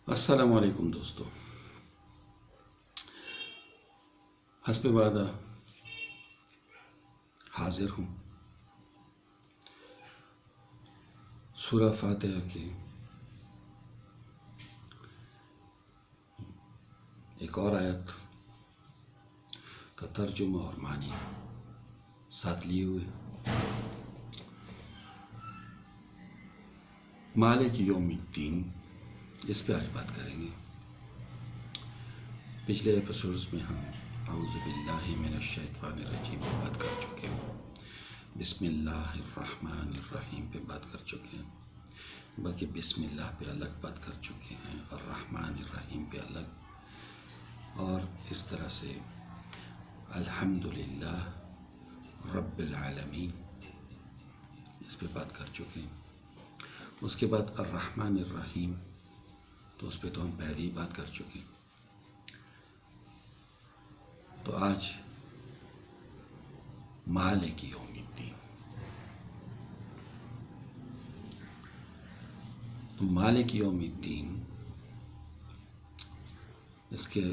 السلام علیکم دوستو، حسب وعدہ حاضر ہوں سورہ فاتحہ کی ایک اور آیت کا ترجمہ اور معنی ساتھ لیے ہوئے۔ مالک یوم الدین، اس پہ آج بات کریں گے۔ پچھلے ایپیسوڈز میں ہم اعوذ باللہ من الشیطان الرجیم پہ بات کر چکے ہیں، بسم اللہ الرحمن الرحیم پہ بات کر چکے ہیں، بلکہ بسم اللہ پہ الگ بات کر چکے ہیں، الرحمن الرحیم پہ الگ، اور اس طرح سے الحمدللہ رب العالمین اس پہ بات کر چکے ہیں۔ اس کے بعد الرحمن الرحیم، تو اس پہ تو ہم پہلے ہی بات کر چکے ہیں۔ تو آج مالک یوم الدین، تو مالک یوم الدین اس کے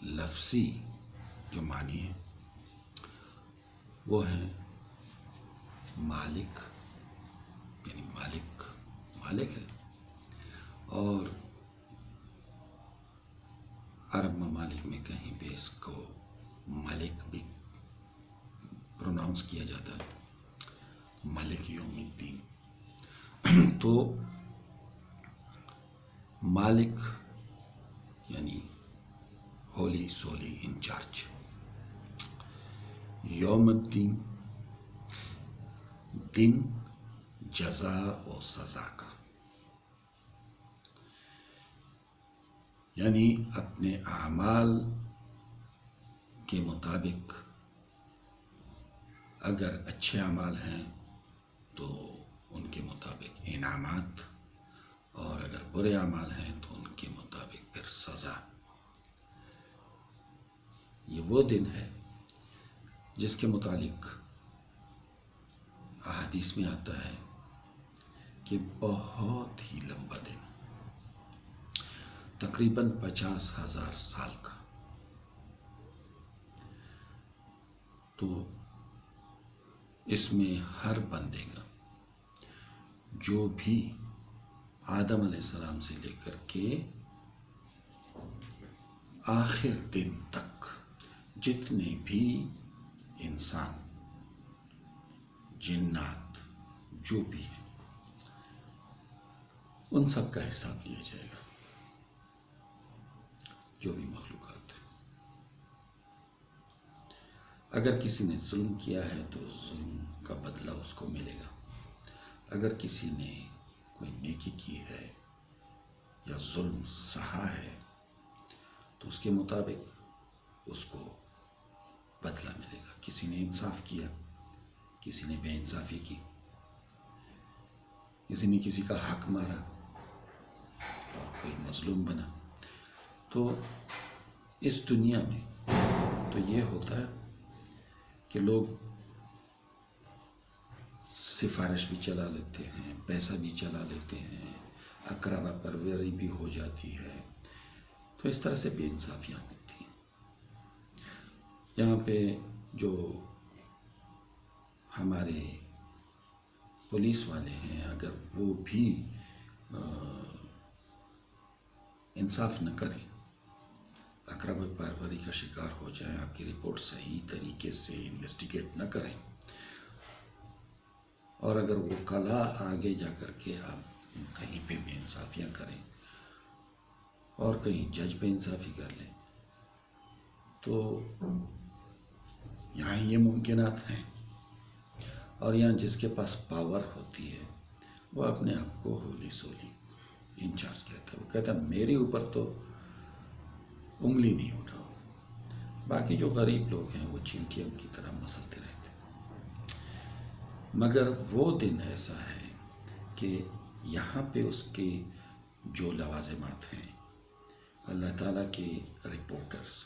لفظی جو معنی ہے وہ ہے مالک، یعنی مالک ہے، اور عرب ممالک میں کہیں پہ اس کو ملک بھی پروناؤنس کیا جاتا ہے، مالک یوم الدین۔ تو مالک یعنی ہولی سولی انچارج، یوم الدین دن جزا و سزا کا، یعنی اپنے اعمال کے مطابق اگر اچھے اعمال ہیں تو ان کے مطابق انعامات، اور اگر برے اعمال ہیں تو ان کے مطابق پھر سزا۔ یہ وہ دن ہے جس کے متعلق احادیث میں آتا ہے کہ بہت ہی لمبا دن، تقریباً 50,000 سال کا۔ تو اس میں ہر بندے کا جو بھی آدم علیہ السلام سے لے کر کے آخر دن تک جتنے بھی انسان جنات جو بھی ہیں ان سب کا حساب لیا جائے گا، جو بھی مخلوقات ہیں۔ اگر کسی نے ظلم کیا ہے تو ظلم کا بدلہ اس کو ملے گا، اگر کسی نے کوئی نیکی کی ہے یا ظلم سہا ہے تو اس کے مطابق اس کو بدلہ ملے گا۔ کسی نے انصاف کیا، کسی نے بے انصافی کی، کسی نے کسی کا حق مارا اور کوئی مظلوم بنا، تو اس دنیا میں تو یہ ہوتا ہے کہ لوگ سفارش بھی چلا لیتے ہیں، پیسہ بھی چلا لیتے ہیں، اقربا پروری بھی ہو جاتی ہے، تو اس طرح سے بے انصافیاں ہوتی ہیں۔ یہاں پہ جو ہمارے پولیس والے ہیں، اگر وہ بھی انصاف نہ کریں، اقربا پروری کا شکار ہو جائیں، آپ کی رپورٹ صحیح طریقے سے انویسٹیگیٹ نہ کریں، اور اگر وہ کلا آگے جا کر کے آپ کہیں پہ بے انصافیاں کریں اور کہیں جج بے انصافی کر لیں، تو یہاں یہ ممکنات ہیں، اور یہاں جس کے پاس پاور ہوتی ہے وہ اپنے آپ کو ہولی سولی انچارج کہتا ہے، وہ کہتا ہے میرے اوپر تو انگلی نہیں اٹھاؤ، باقی جو غریب لوگ ہیں وہ چینٹیوں کی طرح مسلتے رہتے ہیں۔ مگر وہ دن ایسا ہے کہ یہاں پہ اس کے جو لوازمات ہیں، اللہ تعالیٰ کے رپورٹرز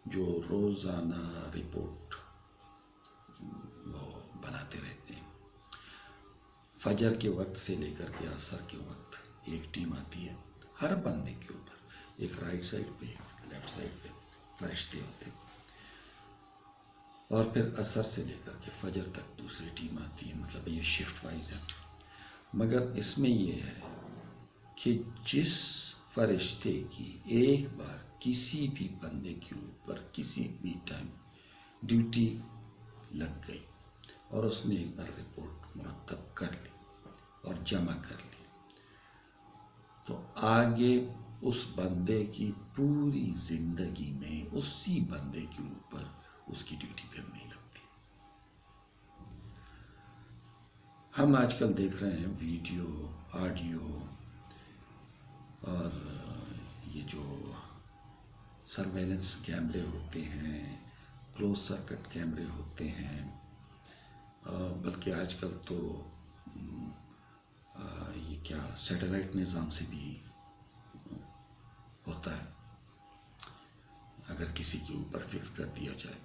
جو روزانہ رپورٹ وہ بناتے رہتے ہیں، فجر کے وقت سے لے کر کے عصر کے وقت ایک ٹیم آتی ہے، ہر بندے کے اوپر ایک رائٹ سائڈ پہ ایک لیفٹ سائڈ پہ فرشتے ہوتے ہیں، اور پھر عصر سے لے کر کے فجر تک دوسری ٹیم آتی ہے، مطلب یہ شفٹ وائز ہے۔ مگر اس میں یہ ہے کہ جس فرشتے کی ایک بار کسی بھی بندے کے اوپر کسی بھی ٹائم ڈیوٹی لگ گئی اور اس نے ایک بار رپورٹ مرتب کر لی اور جمع کر لی، تو آگے اس بندے کی پوری زندگی میں اسی بندے کے اوپر اس کی ڈیوٹی پھر نہیں لگتی۔ ہم آج کل دیکھ رہے ہیں ویڈیو، آڈیو اور یہ جو سرویلنس کیمرے ہوتے ہیں، کلوز سرکٹ کیمرے ہوتے ہیں، بلکہ آج کل تو یہ کیا سیٹلائٹ نظام سے بھی ہوتا ہے، اگر کسی کے اوپر فکس کر دیا جائے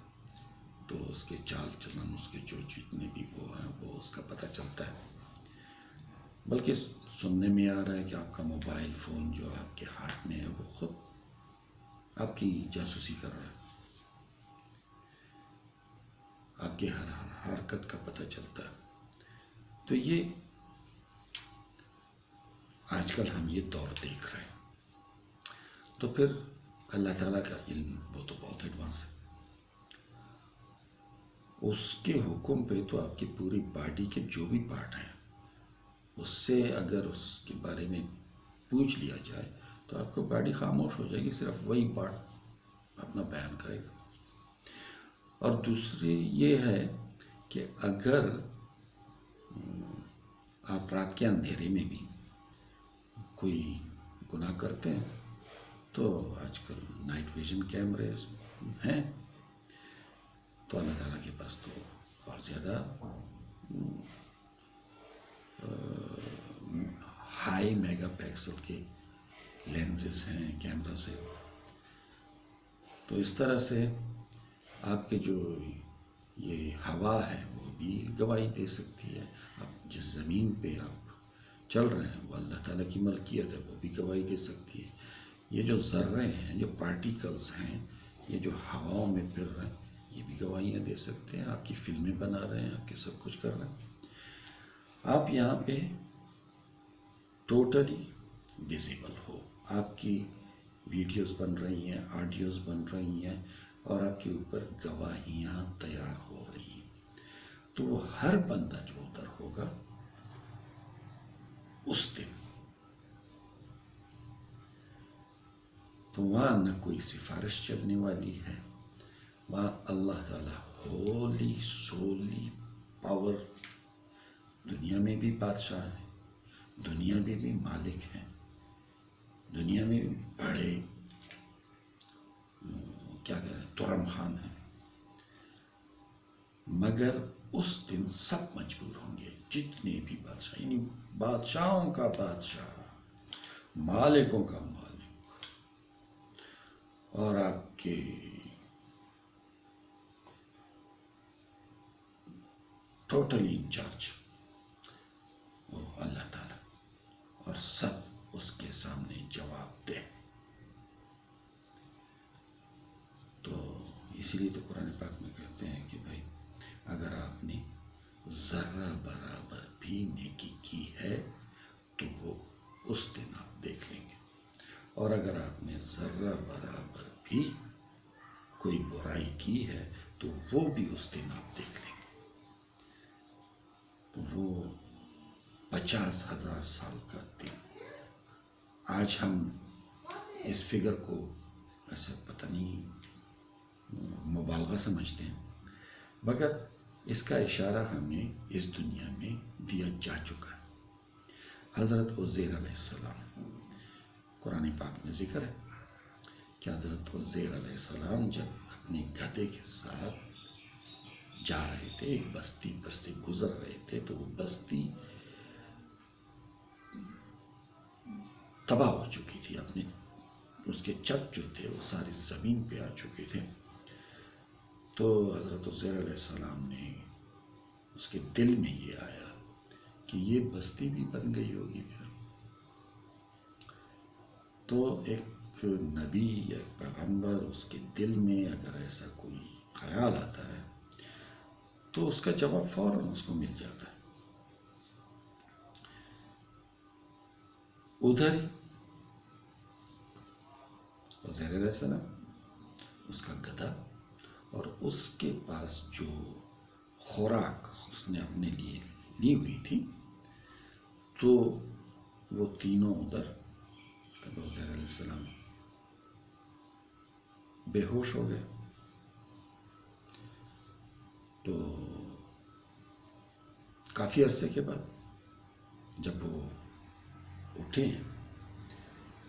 تو اس کے چال چلن، اس کے جو جتنے بھی وہ ہیں وہ اس کا پتہ چلتا ہے۔ بلکہ سننے میں آ رہا ہے کہ آپ کا موبائل فون جو آپ کے ہاتھ میں ہے وہ خود آپ کی جاسوسی کر رہا ہے، آپ کی ہر حرکت کا پتہ چلتا ہے۔ تو یہ آج کل ہم یہ دور دیکھ رہے ہیں، تو پھر اللہ تعالیٰ کا علم وہ تو بہت ایڈوانس ہے، اس کے حکم پہ تو آپ کی پوری باڈی کے جو بھی پارٹ ہیں اس سے اگر اس کے بارے میں پوچھ لیا جائے تو آپ کو باڈی خاموش ہو جائے گی، صرف وہی پارٹ اپنا بیان کرے گا۔ اور دوسری یہ ہے کہ اگر آپ رات کے اندھیرے میں بھی کوئی گناہ کرتے ہیں تو آج کل نائٹ ویژن کیمرے ہیں، تو اللہ تعالیٰ کے پاس تو اور زیادہ ہائی میگا پیکسل کے لینزز ہیں، کیمراز ہیں، تو اس طرح سے آپ کے جو یہ ہوا ہے وہ بھی گواہی دے سکتی ہے، آپ جس زمین پہ آپ چل رہے ہیں وہ اللہ تعالیٰ کی ملکیت ہے، وہ بھی گواہی دے سکتی ہے۔ یہ جو ذرے ہیں، جو پارٹیکلز ہیں، یہ جو ہواؤں میں پھر رہے ہیں، یہ بھی گواہیاں دے سکتے ہیں، آپ کی فلمیں بنا رہے ہیں، آپ کے سب کچھ کر رہے ہیں۔ آپ یہاں پہ ٹوٹلی ویزیبل ہو، آپ کی ویڈیوز بن رہی ہیں، آڈیوز بن رہی ہیں، اور آپ کے اوپر گواہیاں تیار ہو رہی ہیں، تو وہ ہر بندہ جو ادھر ہوگا اس دن تو وہاں نہ کوئی سفارش چلنے والی ہے، وہاں اللہ تعالیٰ ہولی سولی پاور، دنیا میں بھی بادشاہ ہے، دنیا میں بھی مالک ہیں، دنیا میں بھی بڑے کیا کہتے ہیں ترم خان ہیں، مگر اس دن سب مجبور ہوں گے، جتنے بھی بادشاہ، یعنی بادشاہوں کا بادشاہ، مالکوں کا مالک، اور آپ کے ٹوٹلی انچارج وہ اللہ تعالیٰ، اور سب اس کے سامنے جواب دے۔ تو اسی لیے تو قرآن پاک میں کہتے ہیں کہ بھائی اگر آپ نے ذرہ برابر بھی نیکی کی ہے تو وہ اس دن آپ دیکھ لیں گے، اور اگر آپ نے ذرہ برابر بھی کوئی برائی کی ہے تو وہ بھی اس دن آپ دیکھ لیں گے۔ تو وہ 50,000 سال کا دن، آج ہم اس فگر کو ایسے پتہ نہیں مبالغہ سمجھتے ہیں، مگر اس کا اشارہ ہمیں اس دنیا میں دیا جا چکا ہے۔ حضرت عزیر علیہ السلام، قرآن پاک میں ذکر ہے کہ حضرت عزیر علیہ السلام جب اپنے گدھے کے ساتھ جا رہے تھے، ایک بستی پر سے گزر رہے تھے، تو وہ بستی تباہ ہو چکی تھی، اپنے اس کے چھت جو تھے وہ ساری زمین پہ آ چکے تھے۔ تو حضرت عزیر علیہ السلام نے، اس کے دل میں یہ آیا کہ یہ بستی بھی بن گئی ہوگی پھر، تو ایک نبی یا ایک پیغمبر، اس کے دل میں اگر ایسا کوئی خیال آتا ہے تو اس کا جواب فوراً اس کو مل جاتا ہے. ادھر ہی عزیر علیہ السلام، اس کا گدھا اور اس کے پاس جو خوراک اس نے اپنے لیے لی ہوئی تھی، تو وہ تینوں ادھر تب عزیر علیہ السلام بے ہوش ہو گئے. تو کافی عرصے کے بعد جب وہ اٹھے ہیں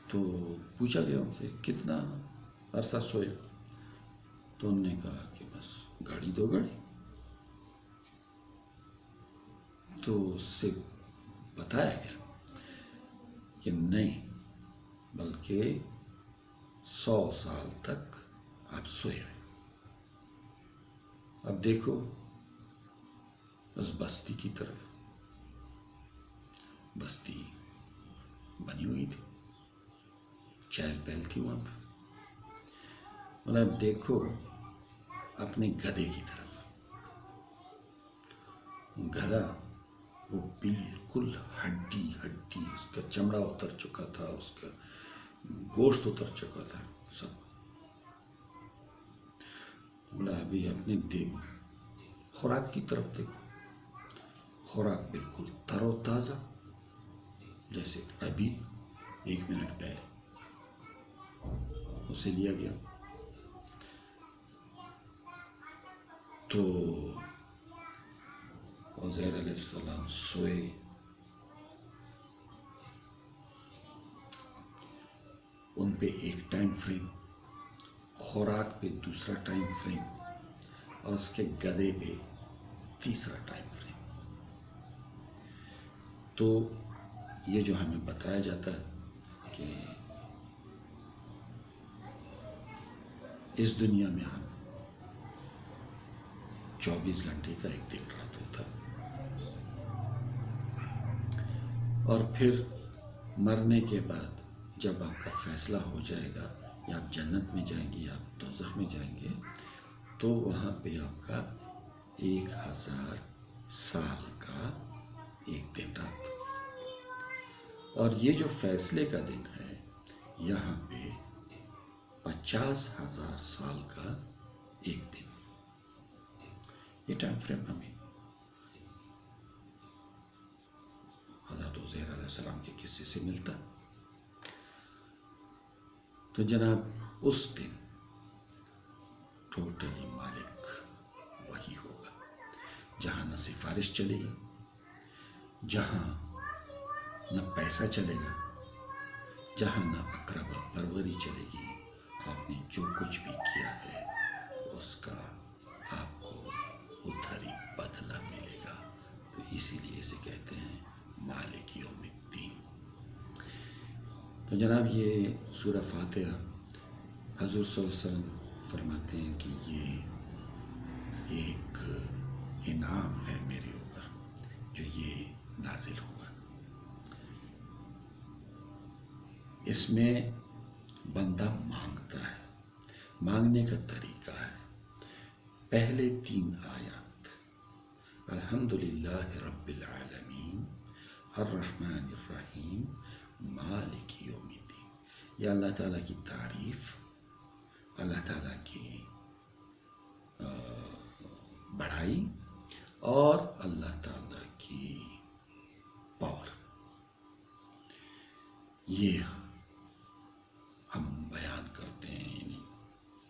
تو پوچھا گیا ان سے کتنا عرصہ سوئے، تو انہوں نے کہا کہ بس گھڑی دو گھڑی. تو اس سے بتایا گیا کہ نہیں، بلکہ 100 سال تک آپ سوئے رہے. اب دیکھو اس بستی کی طرف، بستی بنی ہوئی تھی، چہل پہل تھی وہاں پہ. اور اب دیکھو اپنے گدھے کی طرف. گدھا وہ بالکل ہڈی ہڈی، اس کا چمڑا اتر چکا تھا، اس کا گوشت اتر چکا تھا سب. بولا ابھی اپنے خوراک کی طرف دیکھو، خوراک بالکل تر و تازہ، جیسے ابھی 1 منٹ پہلے اسے لیا گیا. تو عزیر علیہ السلام سوئے. ان پہ ایک ٹائم فریم، خوراک پہ دوسرا ٹائم فریم، اور اس کے گدھے پہ تیسرا ٹائم فریم. تو یہ جو ہمیں بتایا جاتا ہے کہ اس دنیا میں ہم 24 گھنٹے کا ایک دن رات ہوتا ہے، اور پھر مرنے کے بعد جب آپ کا فیصلہ ہو جائے گا، یا آپ جنت میں جائیں گے یا آپ دوزخ میں جائیں گے، تو وہاں پہ آپ کا 1000 سال کا ایک دن رات. اور یہ جو فیصلے کا دن ہے، یہاں پہ 50,000 سال کا ایک دن. یہ ٹائم فریم ہمیں حضرت عزیر علیہ السلام کے قصے سے ملتا. تو جناب اس دن ٹوٹلی مالک وہی ہوگا، جہاں نہ سفارش چلے گی، جہاں نہ پیسہ چلے گا، جہاں نہ اقربا پروری چلے گی. آپ نے جو کچھ بھی کیا ہے اس کا آپ کو ادھر ہی بدلہ ملے گا. تو اسی لیے اسے کہتے ہیں مالک یوم الدین. تو جناب یہ سورہ فاتحہ حضور صلی اللہ علیہ وسلم فرماتے ہیں کہ یہ ایک انعام ہے میرے اوپر جو یہ نازل ہوا. اس میں بندہ مانگتا ہے، مانگنے کا طریقہ ہے. پہلے 3 آیات الحمدللہ رب العالمین الرحمن الرحیم مالک یوم الدین، یہ اللہ تعالیٰ کی تعریف، اللہ تعالیٰ کی بڑائی اور اللہ تعالیٰ کی پاور، یہ ہم بیان کرتے ہیں. یعنی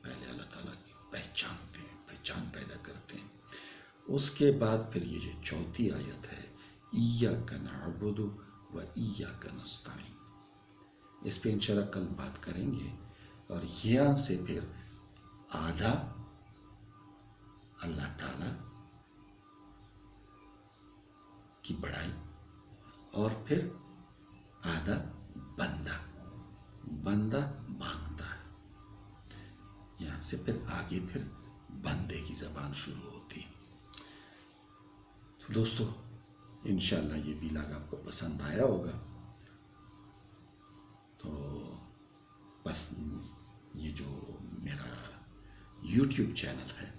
پہلے اللہ تعالیٰ کی پہچانتے ہیں، پہچان پیدا کرتے ہیں. اس کے بعد پھر یہ جو 4تھی آیت ہے ایاک نعبد و ایاک نستعین، اس پہ انشاءاللہ کل بات کریں گے. اور یہاں سے پھر آدھا اللہ تعالیٰ کی بڑائی، اور پھر آدھا بندہ مانگتا ہے. یہاں سے پھر آگے پھر بندے کی زبان شروع ہوتی. دوستو انشاءاللہ یہ ویلاگ آپ کو پسند آیا ہوگا. تو بس یہ جو میرا یوٹیوب چینل ہے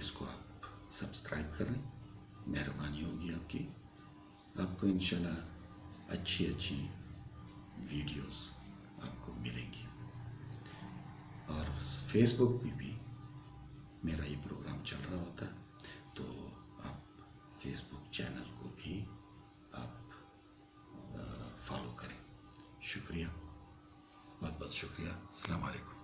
اس کو آپ سبسکرائب کر لیں، مہربانی ہوگی آپ کی. آپ کو انشاءاللہ اچھی ویڈیوز آپ کو ملیں گی. اور فیس بک پہ بھی میرا یہ پروگرام چل رہا ہوتا ہے، تو آپ فیس بک چینل کو بھی آپ فالو کریں. شکریہ، بہت بہت شکریہ. السلام علیکم.